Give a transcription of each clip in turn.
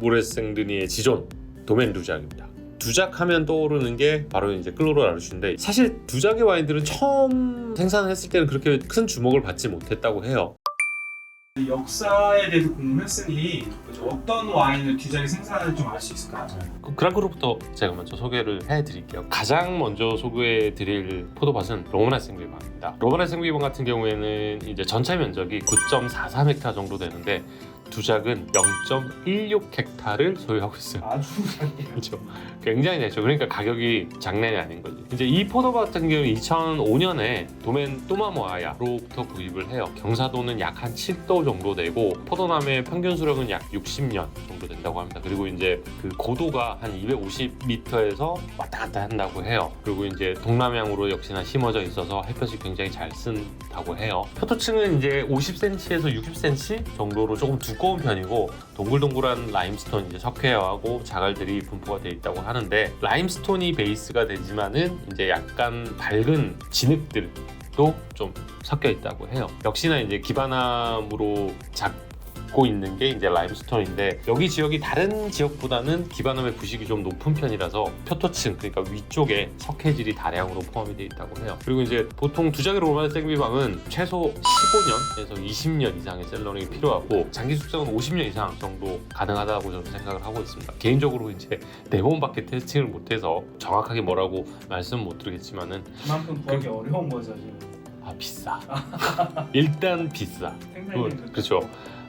모레생드니의 지존 도멘 루작입니다. 두작 하면 떠오르는 게 바로 이제 클로로 라루슈인데, 사실 두작의 와인들은 처음 생산했을 때는 그렇게 큰 주목을 받지 못했다고 해요. 역사에 대해서 공부했으니 어떤 와인을 두작이 생산하는지 좀 알 수 있을까요? 그랑크루부터 제가 먼저 소개를 해드릴게요. 가장 먼저 소개해드릴 포도밭은 로마네 생비방입니다. 로마네 생비방 같은 경우에는 이제 전체 면적이 9.43헥타 정도 되는데 두작은 0.16헥타를 소유하고 있어요. 아주 작게. 그렇죠. 굉장히 작죠. 그러니까 가격이 장난이 아닌 거지. 이제 이 포도밭 같은 경우는 2005년에 도멘 또마모아야로부터 구입을 해요. 경사도는 약 한 7도 정도 되고 포도나무의 평균 수령은 약 60년 정도 된다고 합니다. 그리고 이제 그 고도가 한 250m에서 왔다 갔다 한다고 해요. 그리고 이제 동남향으로 역시나 심어져 있어서 햇볕이 굉장히 잘 쓴다고 해요. 표토층은 이제 50cm에서 60cm 정도로 조금 두꺼운 편이고 동글동글한 라임스톤 이제 석회화하고 자갈들이 분포가 되어 있다고 하는데, 라임스톤이 베이스가 되지만은 이제 약간 밝은 진흙들도 좀 섞여 있다고 해요. 역시나 이제 기반암으로 잡고 있는 게 이제 라임스톤인데, 여기 지역이 다른 지역보다는 기반암의 부식이 좀 높은 편이라서 표토층, 그러니까 위쪽에 석회질이 다량으로 포함이 되어 있다고 해요. 그리고 이제 보통 두작의 로마네 생비방은 최소 15년에서 20년 이상의 셀러링이 필요하고 장기 숙성은 50년 이상 정도 가능하다고 저는 생각을 하고 있습니다. 개인적으로 이제 4번밖에 테스팅을 못해서 정확하게 뭐라고 말씀은 못 드리겠지만은 그만큼 구하기 어려운 거죠 지금. 비싸. 일단 비싸. 생산이 그렇죠.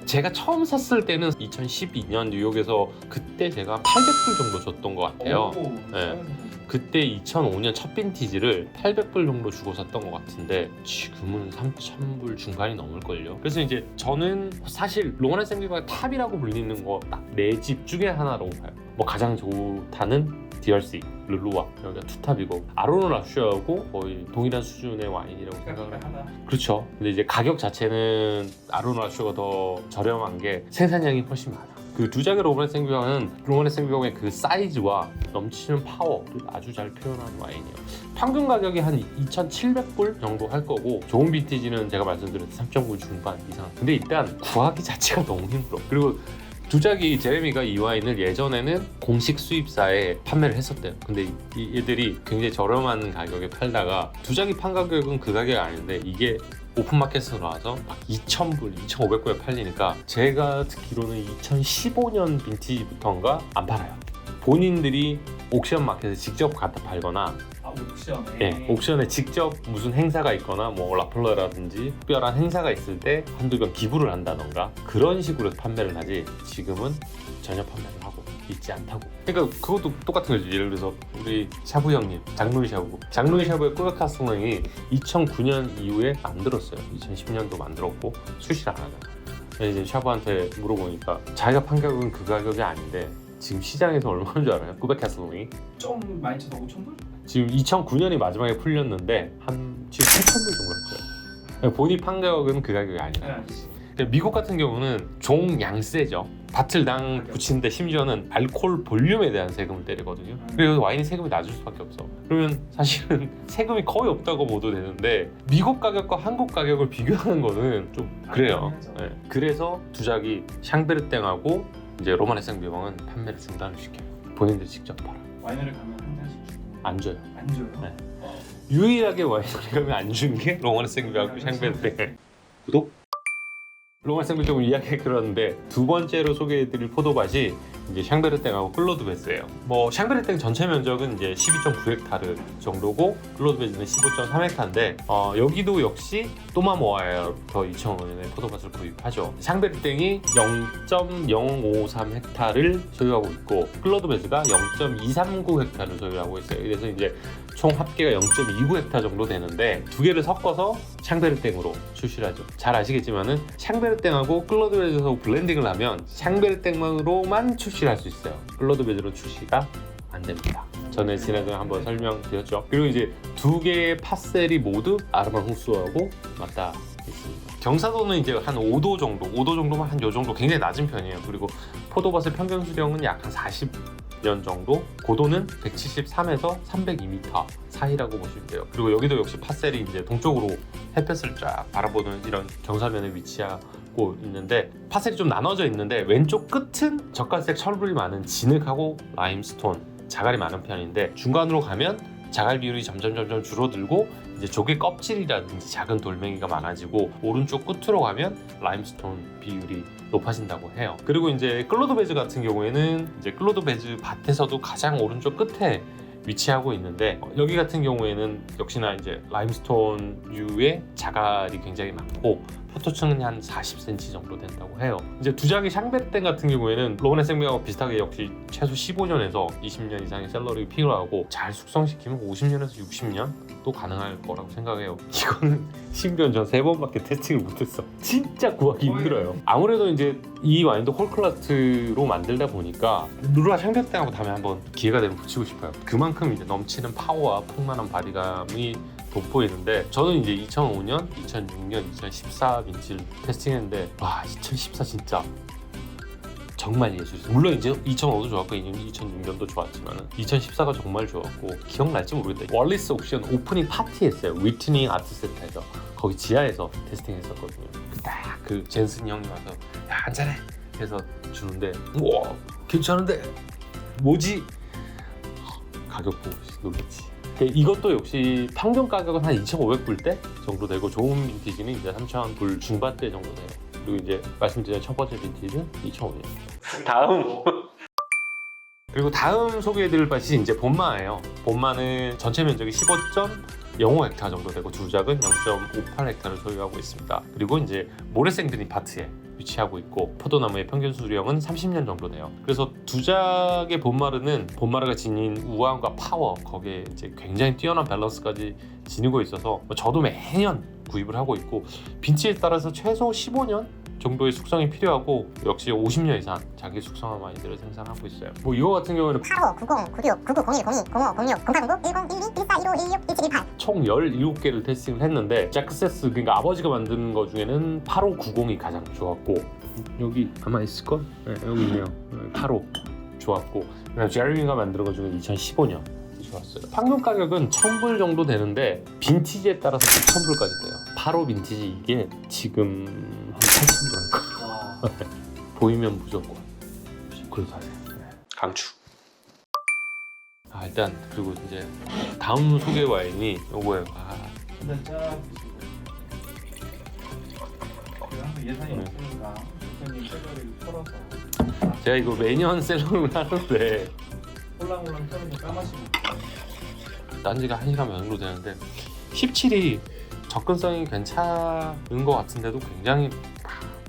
제가 처음 샀을 때는 2012년 뉴욕에서 그때 제가 800불 정도 줬던 것 같아요. 네. 그때 2005년 첫 빈티지를 800불 정도 주고 샀던 것 같은데 지금은 3,000불 중반이 넘을걸요. 그래서 이제 저는 사실 로마네 생비방의 탑이라고 불리는 거 딱 4집 중에 하나라고 봐요. 뭐 가장 좋다는 DRC, 르루아, 여기가 투탑이고 아로노 라슈하고 거의 동일한 수준의 와인이라고 생각을 해요. 그렇죠. 근데 이제 가격 자체는 아로노 라슈가 더 저렴한 게 생산량이 훨씬 많아. 그 두작의 로마네 생비방은 로마네 생비방의 그 사이즈와 넘치는 파워를 아주 잘 표현한 와인이에요. 평균 가격이 한 2,700불 정도 할 거고 좋은 빈티지는 제가 말씀드렸듯이 3.9 중반 이상. 근데 일단 구하기 자체가 너무 힘들어. 그리고 두작이 제레미가 이 와인을 예전에는 공식 수입사에 판매를 했었대요. 근데 얘들이 굉장히 저렴한 가격에 팔다가 두작이 판 가격은 그 가격이 아닌데 이게 오픈마켓으로 나와서 막 2,000불, 2,500불에 팔리니까 제가 듣기로는 2015년 빈티지부터인가 안 팔아요. 본인들이 옥션 마켓에 직접 갖다 팔거나 옥션에? 네, 옥션에 직접 무슨 행사가 있거나 뭐 라플러라든지 특별한 행사가 있을 때 한두 번 기부를 한다던가 그런 식으로 판매를 하지 지금은 전혀 판매를 하고 있지 않다고. 그러니까 그것도 똑같은 거죠. 예를 들어서 우리 샤브 형님, 장루이 샤브의 꾸베카스능이 2009년 이후에 만들었어요. 2010년도 만들었고 출시를 안 하잖아. 이제 샤브한테 물어보니까 자기가 판 가격은 그 가격이 아닌데 지금 시장에서 얼마인 줄 알아요? 꾸베카스능이 좀 많이 쳐도 5,000불? 지금 2009년이 마지막에 풀렸는데 한 지금 8,000불 정도 할 거예요. 본인 판 가격은 그 가격이 아니야. 미국 같은 경우는 종 양세죠. 바틀당 붙이는데 심지어는 알코올 볼륨에 대한 세금을 때리거든요. 그래서 와인이 세금이 낮을 수밖에 없어. 그러면 사실은 세금이 거의 없다고 보도 되는데 미국 가격과 한국 가격을 비교하는 거는 좀 그래요. 네. 그래서 두작이 샹베르땡하고 이제 로마네 생비방은 판매를 중단을 시켜요. 본인들 직접 팔아. 와이너리 가면 한 잔씩 주고 안 줘요. 안 줘요? 네. 유일하게 와이너리 가면 안 주는 게 로마네 생비방하고 샹베르땡. 구독? 로마네 생비방을 이야기 들었는데 두 번째로 소개해드릴 포도밭이 이제 샹베르땡하고 클로드베스예요. 뭐 샹베르땡 전체 면적은 이제 12.9헥타르 정도고 클로드베스는 15.3헥타인데 여기도 역시 또마모아야부터 2005년에 포도밭을 구입하죠. 샹베르땡이 0.053헥타를 소유하고 있고 클로드베스가 0.239헥타를 소유하고 있어요. 그래서 이제 총 합계가 0.29헥타 정도 되는데 두 개를 섞어서 샹베르땡으로 출시를 하죠. 잘 아시겠지만은 샹베르땡하고 클로드베스하고 블렌딩을 하면 샹베르땡만으로만 출시를 할 수 있어요. 클로드베스로 출시가 안 됩니다. 전에 지난주에 한번 설명드렸죠. 그리고 이제 두 개의 파셀이 모두 아르만 홍수하고 맞닿아 있습니다. 경사도는 이제 한 5도 정도만 한 요 정도 굉장히 낮은 편이에요. 그리고 포도밭의 평균 수령은 약 한 40년 정도, 고도는 173에서 302m 사이라고 보시면 돼요. 그리고 여기도 역시 파셀이 이제 동쪽으로 햇볕을 쫙 바라보는 이런 경사면에 위치하고 있는데 파셀이 좀 나눠져 있는데 왼쪽 끝은 젓갈색 철분이 많은 진흙하고 라임스톤, 자갈이 많은 편인데 중간으로 가면 자갈 비율이 점점 줄어들고 이제 조개 껍질이라든지 작은 돌멩이가 많아지고 오른쪽 끝으로 가면 라임스톤 비율이 높아진다고 해요. 그리고 이제 클로드 베즈 같은 경우에는 이제 클로드 베즈 밭에서도 가장 오른쪽 끝에 위치하고 있는데 여기 같은 경우에는 역시나 이제 라임스톤류의 자갈이 굉장히 많고 포토층은 한 40cm 정도 된다고 해요. 이제 두작의 샹베땡 같은 경우에는 로그네 생명하고 비슷하게 역시 최소 15년에서 20년 이상의 셀러리가 필요하고 잘 숙성시키면 50년에서 60년도 가능할 거라고 생각해요. 이거는 신변 전 3번밖에 테스팅을 못했어. 진짜 구하기 힘들어요. 아무래도 이제 이 와인도 홀클라트로 만들다 보니까 루라 샹베땡하고 다음에 한번 기회가 되면 붙이고 싶어요. 그만큼 이제 넘치는 파워와 풍만한 바디감이 돋보이는데 저는 이제 2005년, 2006년, 2014 빈티지를 테스팅했는데 와 2014 진짜 정말 예술이었어요. 물론 이제 2005도 좋았고 2006년도 좋았지만 2014가 정말 좋았고 기억날지 모르겠다. 월리스 옥션 오프닝 파티 했어요. 위트닝 아트센터에서 거기 지하에서 테스팅했었거든요. 딱 그 젠슨 형이 와서 야 한잔해 해서 주는데 우와 괜찮은데 뭐지? 가격 보고 놀랬지. 이것도 역시 평균 가격은 한 2,500불대 정도 되고 좋은 빈티지는 이제 3,000불 중반대 정도 돼요. 그리고 이제 말씀드린 첫 번째 빈티지는 2,500. 다음 그리고 다음 소개해드릴 밭이 이제 본마예요. 본마는 전체 면적이 15.05헥타 정도 되고 두작은 0.58헥타를 소유하고 있습니다. 그리고 이제 모래생드린 파트에 위치하고 있고 포도나무의 평균 수령은 30년 정도 돼요. 그래서 두작의 본마르는 본마르가 지닌 우아함과 파워 거기에 이제 굉장히 뛰어난 밸런스까지 지니고 있어서 저도 매년 구입을 하고 있고 빈티지에 따라서 최소 15년 정도의 숙성이 필요하고 역시 50년 이상 자기 숙성한 와인들을 생산하고 있어요. 뭐 이거 같은 경우에는 85, 90, 96, 99, 01, 02, 05, 06, 0809, 10, 12, 14, 15, 16, 17, 18 총 17개를 테스팅을 했는데 잭스세스 그러니까 아버지가 만든 거 중에는 8590이 가장 좋았고 여기 아마 있을걸? 네, 여기 있네요. 85 좋았고 그다음 제리미가 만든 거 중에 2015년 좋았어요. 평균 가격은 1,000불 정도 되는데 빈티지에 따라서 9,000불까지 돼요. 85 빈티지 이게 지금 한 8,000불 할 거예요. 보이면 무조건 그래서 하세요. 네. 강추. 일단 그리고 이제 다음 소개 와인이 요거예요. 일단 짜 항상 예산이 네. 없으니까 대표님 셀러리를 털어서 제가 이거 매년 셀러를 하는데 홀랑홀랑 털어서 까마시면 딴 지가 1시간 반 정도 되는데 17이 접근성이 괜찮은 것 같은데도 굉장히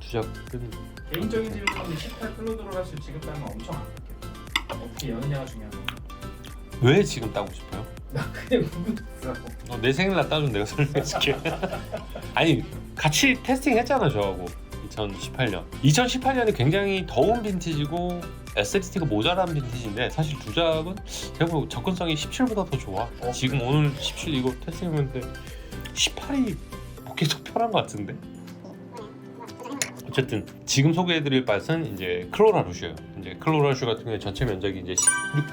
두작은 개인적인 질문은 18 클로드로 할수 지급하면 엄청 아낄게요. 어떻게 여느냐가 중요한 거. 왜 지금 따고 싶어요? 나 그냥 궁금했어. 내 생일날 따주면 내가 설명해줄게. 아니 같이 테스팅 했잖아 저하고 2018년 2018년이 굉장히 더운 빈티지고 SXT가 모자란 빈티지인데 사실 두작은 제가 보고 접근성이 17보다 더 좋아. 지금 오늘 17 이거 테스팅했는데 18이 뭐 계속 편한 것 같은데. 어쨌든 지금 소개해드릴 밭은 이제 클로라루슈예요. 이제 클로라루슈 같은 경우에 전체 면적이 이제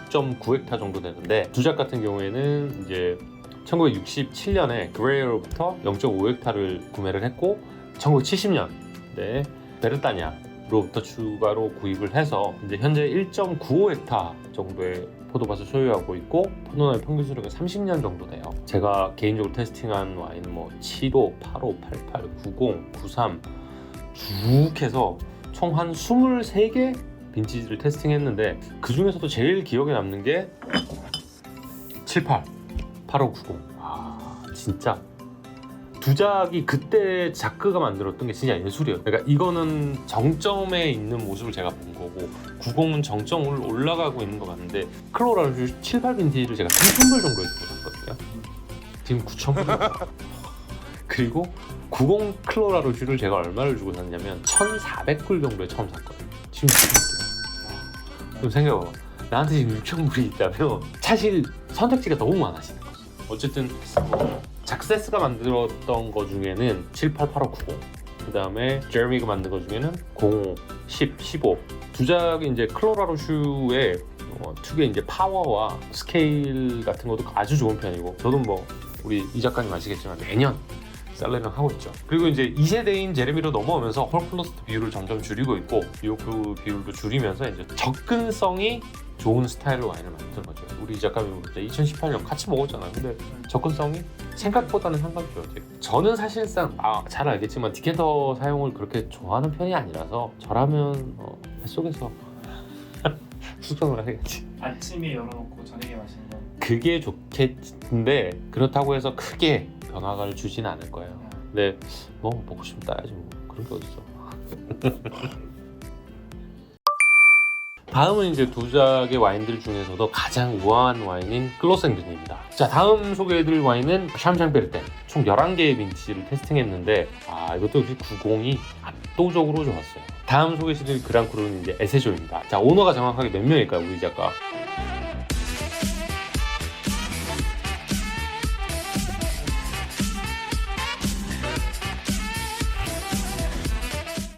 16.9헥타 정도 되는데 두작 같은 경우에는 이제 1967년에 그레이어로부터 0.5헥타를 구매를 했고 1970년에 베르타냐로부터 추가로 구입을 해서 이제 현재 1.95헥타 정도의 포도밭을 소유하고 있고 포도나무의 평균 수령은 30년 정도 돼요. 제가 개인적으로 테스팅한 와인은 뭐 75, 85, 88, 90, 93 쭉 해서 총 한 23개 빈티지를 테스팅했는데 그 중에서도 제일 기억에 남는 게 78, 8590. 진짜 두작이 그때 자크가 만들었던 게 진짜 예술이에요. 그러니까 이거는 정점에 있는 모습을 제가 본 거고 90은 정점을 올라가고 있는 거 같은데 클로라루슈 78 빈티지를 제가 3,000불 정도에 주고 샀거든요. 지금 9,000불. 그리고 90 클로라루슈를 제가 얼마를 주고 샀냐면 1,400불 정도에 처음 샀거든요. 지금 6,000불이야. 그럼 생각해봐. 나한테 지금 6,000불이 있다면 사실 선택지가 너무 많아지는 거지. 어쨌든 작세스가 만들었던 거 중에는 78, 85, 90. 그 다음에 제레미가 만든 거 중에는 05, 10, 15. 두작이 이제 클로라루슈의 특유의 이제 파워와 스케일 같은 것도 아주 좋은 편이고 저도 뭐 우리 이 작가님 아시겠지만 매년 셀러링 하고 있죠. 그리고 이제 2세대인 제레미로 넘어오면서 홀클러스트 비율을 점점 줄이고 있고 뉴요크 비율도 줄이면서 이제 접근성이 좋은 스타일로 와인을 만든 거죠. 우리 작가님 이제 2018년 같이 먹었잖아요. 근데 접근성이 생각보다는 상관없죠. 저는 사실상 잘 알겠지만 디켄터 사용을 그렇게 좋아하는 편이 아니라서 저라면 뱃속에서 수정을 해야겠지. 아침에 열어놓고 저녁에 마시는 건 그게 좋겠는데 그렇다고 해서 크게 변화를 주진 않을 거예요. 근데 뭐 먹고 싶으면 따야지 뭐 그런 게 어딨어. 다음은 이제 두 작의 와인들 중에서도 가장 우아한 와인인 클로생든입니다. 자, 다음 소개해드릴 와인은 샴샹베르텐. 총 11개의 빈티지를 테스팅했는데 이것도 역시 90이 압도적으로 좋았어요. 다음 소개해드릴 그랑크루는 이제 에세조입니다. 자, 오너가 정확하게 몇 명일까요, 우리 작가?